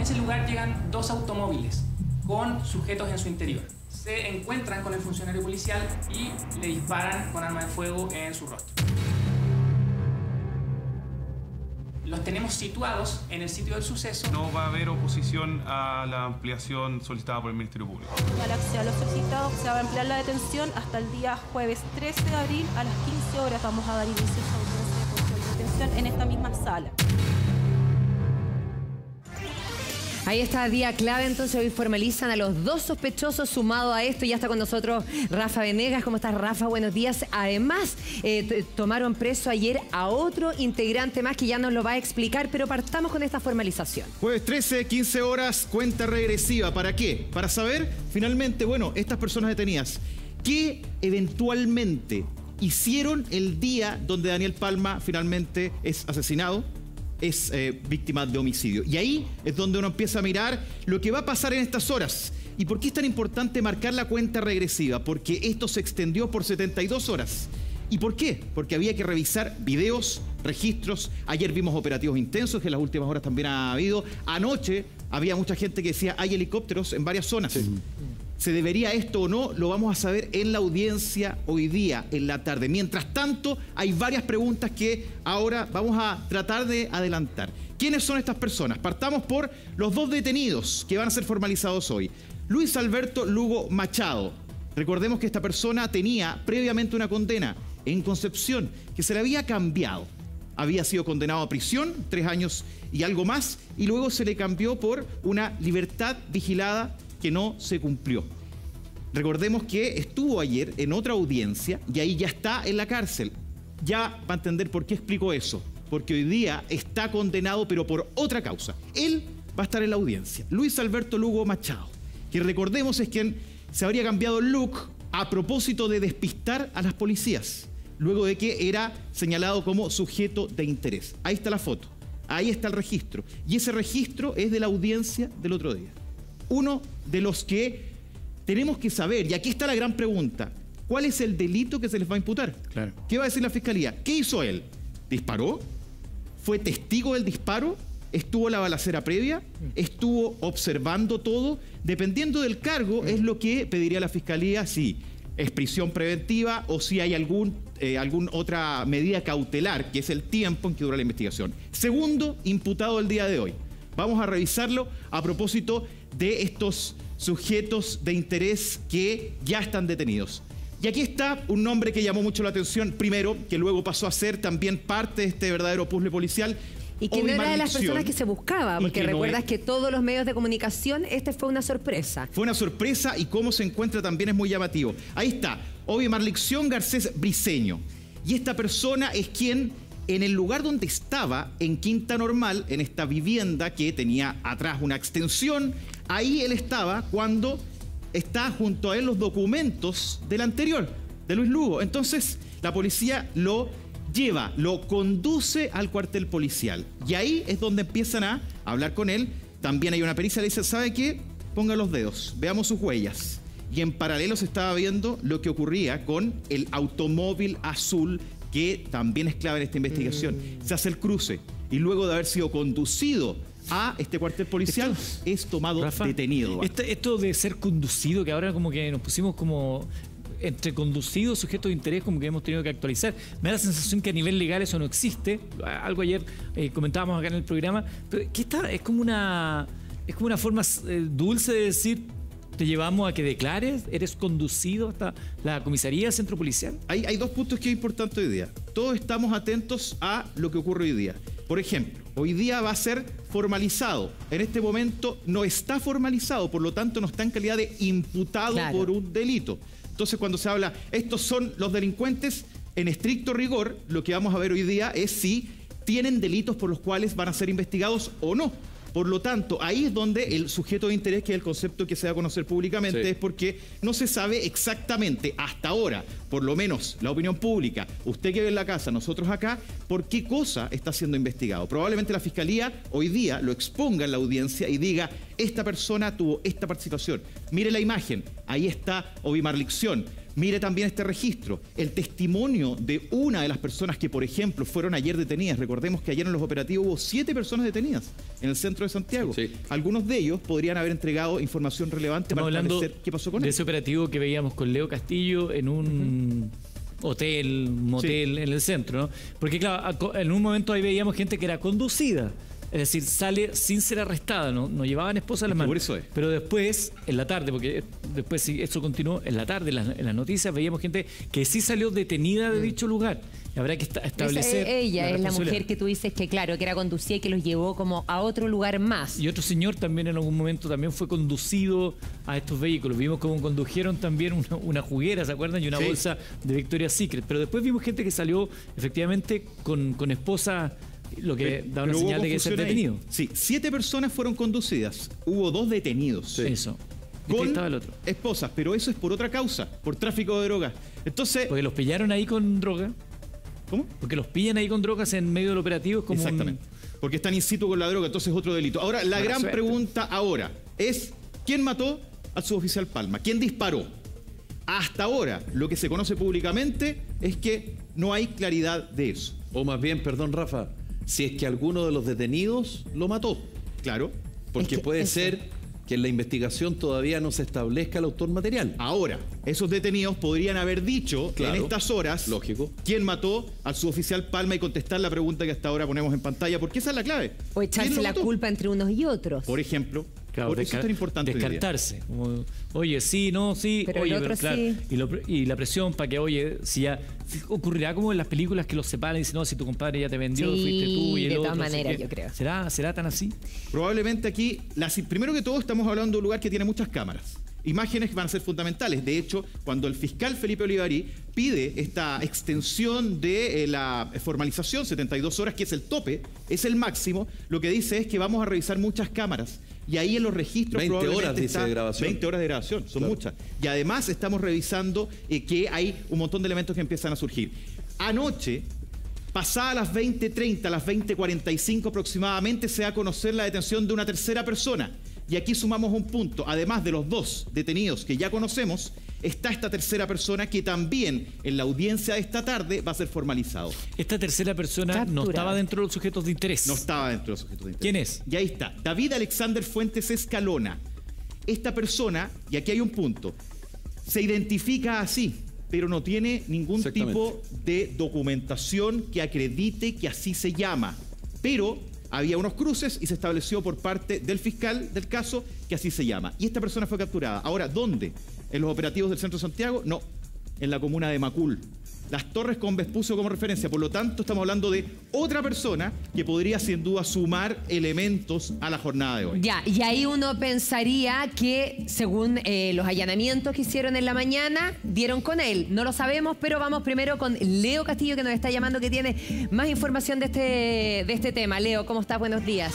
En ese lugar llegan 2 automóviles con sujetos en su interior. Se encuentran con el funcionario policial y le disparan con arma de fuego en su rostro. Los tenemos situados en el sitio del suceso. No va a haber oposición a la ampliación solicitada por el Ministerio Público. Al acceder a lo solicitado, se va a ampliar la detención hasta el día jueves 13 de abril a las 15 horas. Vamos a dar inicio a esa audiencia de control de detención en esta misma sala. Ahí está, día clave, entonces hoy formalizan a los 2 sospechosos. Sumado a esto, ya está con nosotros Rafa Venegas. ¿Cómo estás, Rafa? Buenos días. Además, tomaron preso ayer a otro integrante más que ya nos lo va a explicar, pero partamos con esta formalización. Jueves 13, 15 horas, cuenta regresiva. ¿Para qué? Para saber, finalmente, bueno, estas personas detenidas, ¿qué eventualmente hicieron el día donde Daniel Palma finalmente es asesinado? Es víctima de homicidio. Y ahí es donde uno empieza a mirar lo que va a pasar en estas horas. ¿Y por qué es tan importante marcar la cuenta regresiva? Porque esto se extendió por 72 horas. ¿Y por qué? Porque había que revisar videos, registros. Ayer vimos operativos intensos, que en las últimas horas también ha habido. Anoche había mucha gente que decía, hay helicópteros en varias zonas. Sí. ¿Se debería esto o no? Lo vamos a saber en la audiencia hoy día, en la tarde. Mientras tanto, hay varias preguntas que ahora vamos a tratar de adelantar. ¿Quiénes son estas personas? Partamos por los 2 detenidos que van a ser formalizados hoy. Luis Alberto Lugo Machado. Recordemos que esta persona tenía previamente una condena en Concepción, que se le había cambiado. Había sido condenado a prisión, 3 años y algo más, y luego se le cambió por una libertad vigilada que no se cumplió. Recordemos que estuvo ayer en otra audiencia y ahí ya está en la cárcel. Ya va a entender por qué explico eso. Porque hoy día está condenado, pero por otra causa. Él va a estar en la audiencia. Luis Alberto Lugo Machado, que recordemos es quien se habría cambiado el look a propósito de despistar a las policías, luego de que era señalado como sujeto de interés. Ahí está la foto, ahí está el registro. Y ese registro es de la audiencia del otro día. Uno de los que tenemos que saber, y aquí está la gran pregunta, ¿cuál es el delito que se les va a imputar? Claro. ¿Qué va a decir la Fiscalía? ¿Qué hizo él? ¿Disparó? ¿Fue testigo del disparo? ¿Estuvo en la balacera previa? ¿Estuvo observando todo? Dependiendo del cargo, es lo que pediría la Fiscalía, si es prisión preventiva o si hay alguna otra medida cautelar, que es el tiempo en que dura la investigación. Segundo imputado el día de hoy. Vamos a revisarlo a propósito de estos sujetos de interés que ya están detenidos. Y aquí está un nombre que llamó mucho la atención, primero, que luego pasó a ser también parte de este verdadero puzzle policial. Y que no era de las personas que se buscaba, porque recuerdas que todos los medios de comunicación, fue una sorpresa. Fue una sorpresa y cómo se encuentra también es muy llamativo. Ahí está, Ovimar Licción Garcés Briceño. Y esta persona es quien, en el lugar donde estaba, en Quinta Normal, en esta vivienda que tenía atrás una extensión, ahí él estaba cuando está junto a él los documentos del anterior, de Luis Lugo. Entonces, la policía lo lleva, lo conduce al cuartel policial. Y ahí es donde empiezan a hablar con él. También hay una pericia, le dice, ¿sabe qué? Ponga los dedos, veamos sus huellas. Y en paralelo se estaba viendo lo que ocurría con el automóvil azul, que también es clave en esta investigación. Se hace el cruce y luego de haber sido conducido a este cuartel policial, es tomado, Rafa, detenido. Esto de ser conducido, que ahora como que nos pusimos como entre conducido, sujeto de interés, como que hemos tenido que actualizar. Me da la sensación que a nivel legal eso no existe. Algo ayer comentábamos acá en el programa. Pero que es como una forma dulce de decir, te llevamos a que declares, eres conducido hasta la comisaría, centro policial. Hay 2 puntos que es importante hoy día. Todos estamos atentos a lo que ocurre hoy día. Por ejemplo, hoy día va a ser formalizado. En este momento no está formalizado, por lo tanto no está en calidad de imputado por un delito. Entonces, cuando se habla, estos son los delincuentes, en estricto rigor, lo que vamos a ver hoy día es si tienen delitos por los cuales van a ser investigados o no. Por lo tanto, ahí es donde el sujeto de interés, que es el concepto que se da a conocer públicamente, es porque no se sabe exactamente hasta ahora, por lo menos la opinión pública, usted que ve en la casa, nosotros acá, por qué cosa está siendo investigado. Probablemente la Fiscalía hoy día lo exponga en la audiencia y diga, esta persona tuvo esta participación. Mire la imagen, ahí está Ovimar Licción. Mire también este registro, el testimonio de una de las personas que, por ejemplo, fueron ayer detenidas. Recordemos que ayer en los operativos hubo 7 personas detenidas en el centro de Santiago. Sí. Algunos de ellos podrían haber entregado información relevante Estamos para hablando establecer qué pasó con de él. ese operativo que veíamos con Leo Castillo en un hotel, motel en el centro, ¿no? Porque claro, en un momento ahí veíamos gente que era conducida. Es decir, sale sin ser arrestada, no llevaban esposa a las manos. Por eso es. Pero después, en la tarde, porque después sí, eso continuó, en la tarde, en las noticias veíamos gente que sí salió detenida de dicho lugar. Y habrá que establecer. Ella es la responsabilidad. mujer que tú dices que, claro, que era conducida y que los llevó como a otro lugar más. Y otro señor también en algún momento también fue conducido a estos vehículos. Vimos cómo condujeron también una juguera, ¿se acuerdan? Y una bolsa de Victoria's Secret. Pero después vimos gente que salió efectivamente con esposa, lo que da una Pero señal hubo de que es confusión ahí. detenido. Sí, 7 personas fueron conducidas, hubo 2 detenidos. Eso. ¿Y Con estaba el otro? esposas, pero eso es por otra causa, por tráfico de drogas. Entonces, Porque los pillaron ahí con droga. ¿cómo? Porque los pillan ahí con drogas en medio del operativo. Es como Exactamente. Porque están in situ con la droga, entonces es otro delito. Ahora, la Buena gran suerte. pregunta ahora es, ¿quién mató al suboficial Palma? ¿Quién disparó? Hasta ahora, lo que se conoce públicamente es que no hay claridad de eso. O más bien, perdón, Rafa, si es que alguno de los detenidos lo mató. Claro. Porque Es que puede eso. ser que en la investigación todavía no se establezca el autor material. Ahora, esos detenidos podrían haber dicho Claro, en estas horas lógico. quién mató al suboficial Palma y contestar la pregunta que hasta ahora ponemos en pantalla, porque esa es la clave. O ¿Quién echarse lo la mató? culpa entre unos y otros. Por ejemplo, Claro, por eso es tan importante hoy día. descartarse. Como, oye, sí, no, sí, Pero oye, el otro claro. sí. Y la presión para que, oye, si ya ocurrirá como en las películas que los separan y dicen, no, si tu compadre ya te vendió, Sí, fuiste tú y el de otro. todas así maneras, que, yo creo. ¿Será tan así? Probablemente aquí, primero que todo, estamos hablando de un lugar que tiene muchas cámaras. Imágenes que van a ser fundamentales. De hecho, cuando el fiscal Felipe Olivarí pide esta extensión de la formalización, 72 horas, que es el tope, es el máximo, lo que dice es que vamos a revisar muchas cámaras. Y ahí en los registros 20 probablemente horas, dice, está de grabación. 20 horas de grabación, son Claro. muchas. Y además estamos revisando que hay un montón de elementos que empiezan a surgir. Anoche, pasada las 20:30, las 20:45 aproximadamente, se da a conocer la detención de una tercera persona. Y aquí sumamos un punto. Además de los 2 detenidos que ya conocemos, está esta tercera persona que también en la audiencia de esta tarde va a ser formalizado. Esta tercera persona no Capturado. estaba dentro de los sujetos de interés. No estaba dentro de los sujetos de interés. ¿Quién es? Y ahí está. David Alexander Fuentes Escalona. Esta persona, y aquí hay un punto, se identifica así, pero no tiene ningún Exactamente. tipo de documentación que acredite que así se llama. Pero había unos cruces y se estableció por parte del fiscal del caso que así se llama. Y esta persona fue capturada. Ahora, ¿dónde? ¿En los operativos del Centro de Santiago? No, en la comuna de Macul. Las Torres con Vespucio como referencia. Por lo tanto, estamos hablando de otra persona que podría sin duda sumar elementos a la jornada de hoy. Ya, y ahí uno pensaría que según los allanamientos que hicieron en la mañana, dieron con él. No lo sabemos, pero vamos primero con Leo Castillo, que nos está llamando, que tiene más información de este tema. Leo, ¿cómo estás? Buenos días.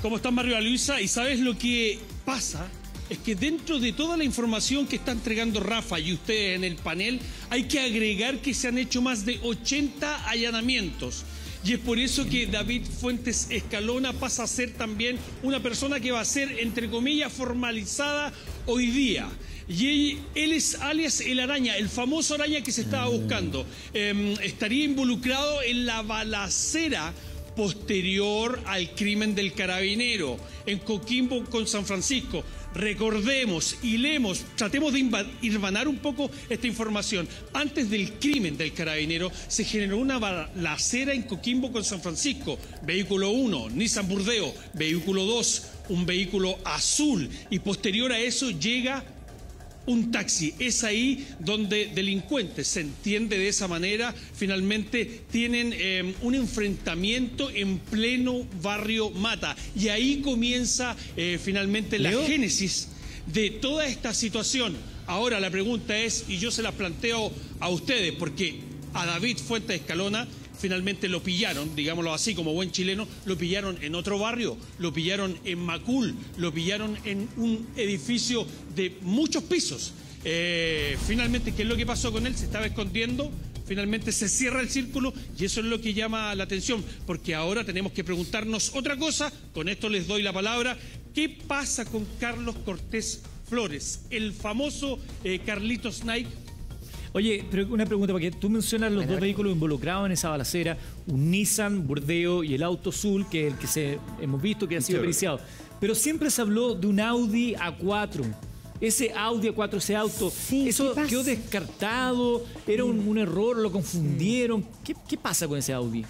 ¿Cómo estás, María Luisa? Y sabes lo que pasa, es que dentro de toda la información que está entregando Rafa y ustedes en el panel, hay que agregar que se han hecho más de 80 allanamientos. Y es por eso que David Fuentes Escalona pasa a ser también una persona que va a ser, entre comillas, formalizada hoy día. Y él es alias El Araña, el famoso Araña que se estaba buscando. Estaría involucrado en la balacera posterior al crimen del Carabinero en Coquimbo con San Francisco. Recordemos, hilemos, tratemos de hilvanar un poco esta información. Antes del crimen del Carabinero se generó una balacera en Coquimbo con San Francisco. Vehículo 1, Nissan Burdeo. Vehículo 2, un vehículo azul. Y posterior a eso llega un taxi. Es ahí donde delincuentes, se entiende de esa manera, finalmente tienen un enfrentamiento en pleno barrio Mata. Y ahí comienza finalmente la ¿Leo? génesis de toda esta situación. Ahora la pregunta es, y yo se la planteo a ustedes, porque a David Fuentes Escalona finalmente lo pillaron, digámoslo así, como buen chileno, lo pillaron en otro barrio, lo pillaron en Macul, lo pillaron en un edificio de muchos pisos. Finalmente, ¿qué es lo que pasó con él? Se estaba escondiendo, finalmente se cierra el círculo y eso es lo que llama la atención, porque ahora tenemos que preguntarnos otra cosa. Con esto les doy la palabra. ¿Qué pasa con Carlos Cortés Flores, el famoso Carlitos Nike. Oye, pero una pregunta, porque tú mencionas los dos vehículos involucrados en esa balacera, un Nissan Burdeo y el auto azul, que es el que hemos visto que ha sido periciado. Pero siempre se habló de un Audi A4. Ese Audi A4, ese auto, Sí, ¿eso ¿qué pasa? quedó descartado? ¿Era un error? ¿Lo confundieron? ¿Qué pasa con ese Audi?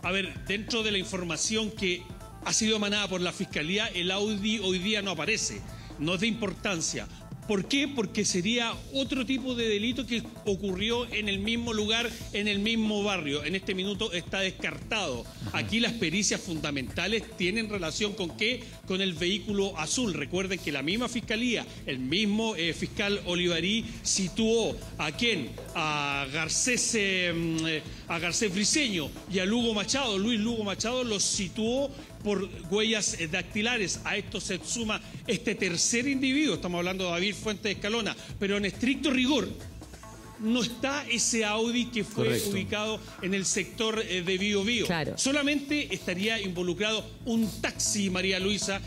A ver, dentro de la información que ha sido emanada por la Fiscalía, el Audi hoy día no aparece, no es de importancia. ¿Por qué? Porque sería otro tipo de delito que ocurrió en el mismo lugar, en el mismo barrio. En este minuto está descartado. Aquí las pericias fundamentales tienen relación ¿con qué? Con el vehículo azul. Recuerden que la misma Fiscalía, el mismo fiscal Olivarí situó ¿a quién? A Garcés Briceño y a Lugo Machado. Luis Lugo Machado los situó por huellas dactilares. A esto se suma este tercer individuo, estamos hablando de David Fuentes Escalona, pero en estricto rigor no está ese Audi que fue ubicado en el sector de Bío Bío. Claro. Solamente estaría involucrado un taxi, María Luisa,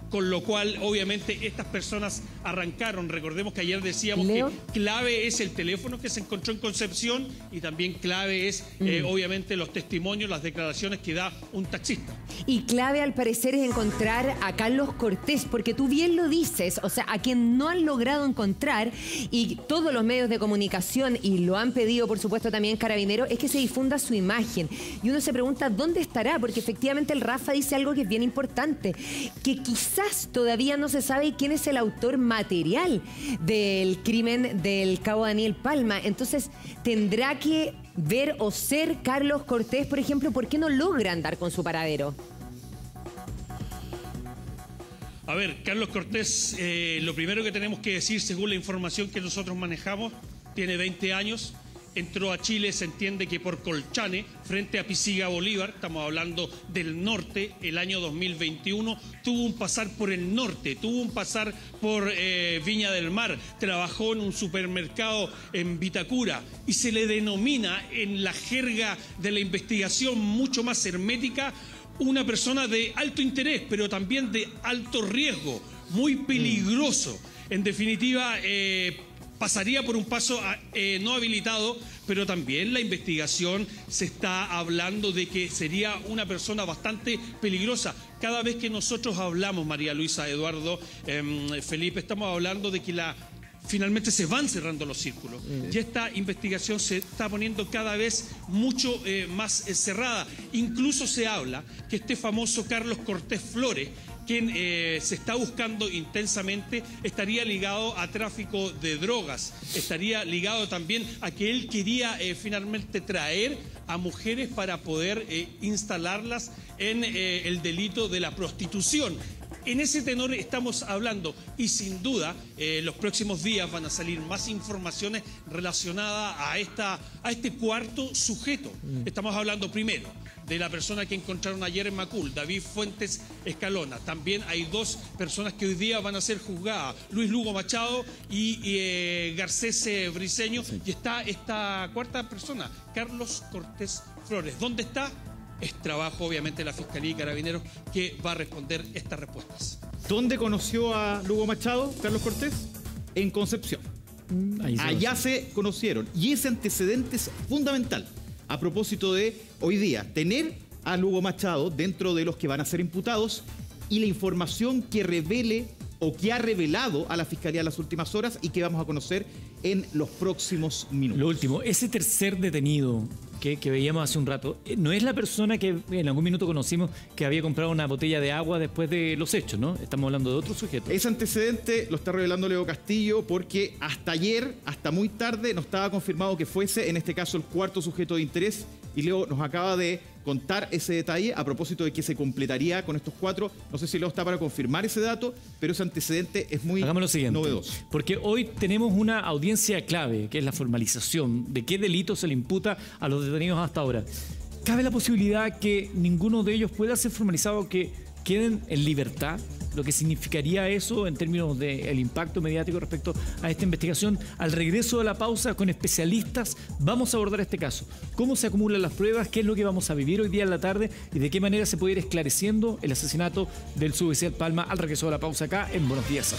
con lo cual obviamente estas personas arrancaron. Recordemos que ayer decíamos Leo. que clave es el teléfono que se encontró en Concepción y también clave es obviamente los testimonios, las declaraciones que da un taxista. Y clave al parecer es encontrar a Carlos Cortés, porque tú bien lo dices, o sea, a quien no han logrado encontrar, y todos los medios de comunicación, y lo han pedido por supuesto también Carabineros, es que se difunda su imagen. Y uno se pregunta dónde estará, porque efectivamente el Rafa dice algo que es bien importante, que quizás todavía no se sabe quién es el autor material del crimen del cabo Daniel Palma. Entonces tendrá que ver o ser Carlos Cortés, por ejemplo. ¿Por qué no logran dar con su paradero? A ver, Carlos Cortés, lo primero que tenemos que decir, según la información que nosotros manejamos, tiene 20 años, entró a Chile, se entiende que por Colchane, frente a Pisiga Bolívar, estamos hablando del norte, el año 2021, tuvo un pasar por el norte, tuvo un pasar por Viña del Mar, trabajó en un supermercado en Vitacura y se le denomina en la jerga de la investigación mucho más hermética una persona de alto interés, pero también de alto riesgo, muy peligroso. En definitiva, pasaría por un paso no habilitado, pero también la investigación se está hablando de que sería una persona bastante peligrosa. Cada vez que nosotros hablamos, María Luisa, Eduardo, Felipe, estamos hablando de que finalmente se van cerrando los círculos. Y esta investigación se está poniendo cada vez mucho más cerrada. Incluso se habla que este famoso Carlos Cortés Flores, quien se está buscando intensamente, estaría ligado a tráfico de drogas, estaría ligado también a que él quería finalmente traer a mujeres para poder instalarlas en el delito de la prostitución. En ese tenor estamos hablando y sin duda los próximos días van a salir más informaciones relacionadas a este cuarto sujeto. Estamos hablando primero de la persona que encontraron ayer en Macul, David Fuentes Escalona. También hay dos personas que hoy día van a ser juzgadas, Luis Lugo Machado y Garcés Briceño. Y está esta cuarta persona, Carlos Cortés Flores. ¿Dónde está? Es trabajo, obviamente, de la Fiscalía y Carabineros que va a responder estas respuestas. ¿Dónde conoció a Lugo Machado, Carlos Cortés? En Concepción. Allá se conocieron. Y ese antecedente es fundamental a propósito de hoy día tener a Lugo Machado dentro de los que van a ser imputados y la información que revele o que ha revelado a la Fiscalía en las últimas horas y que vamos a conocer en los próximos minutos. Lo último, ese tercer detenido que veíamos hace un rato, ¿no es la persona que en algún minuto conocimos que había comprado una botella de agua después de los hechos, no? Estamos hablando de otro sujeto. Ese antecedente lo está revelando Leo Castillo porque hasta ayer, hasta muy tarde, no estaba confirmado que fuese, en este caso, el cuarto sujeto de interés. Y Leo nos acaba de contar ese detalle a propósito de que se completaría con estos cuatro. No sé si Leo está para confirmar ese dato, pero ese antecedente es muy Hagamos lo siguiente, novedoso. Porque hoy tenemos una audiencia clave, que es la formalización de qué delito se le imputa a los detenidos hasta ahora. ¿Cabe la posibilidad que ninguno de ellos pueda ser formalizado, que queden en libertad, lo que significaría eso en términos del impacto mediático respecto a esta investigación. Al regreso de la pausa, con especialistas, vamos a abordar este caso. ¿Cómo se acumulan las pruebas? ¿Qué es lo que vamos a vivir hoy día en la tarde? ¿Y de qué manera se puede ir esclareciendo el asesinato del suboficial Palma? Al regreso de la pausa acá en Buenos Días.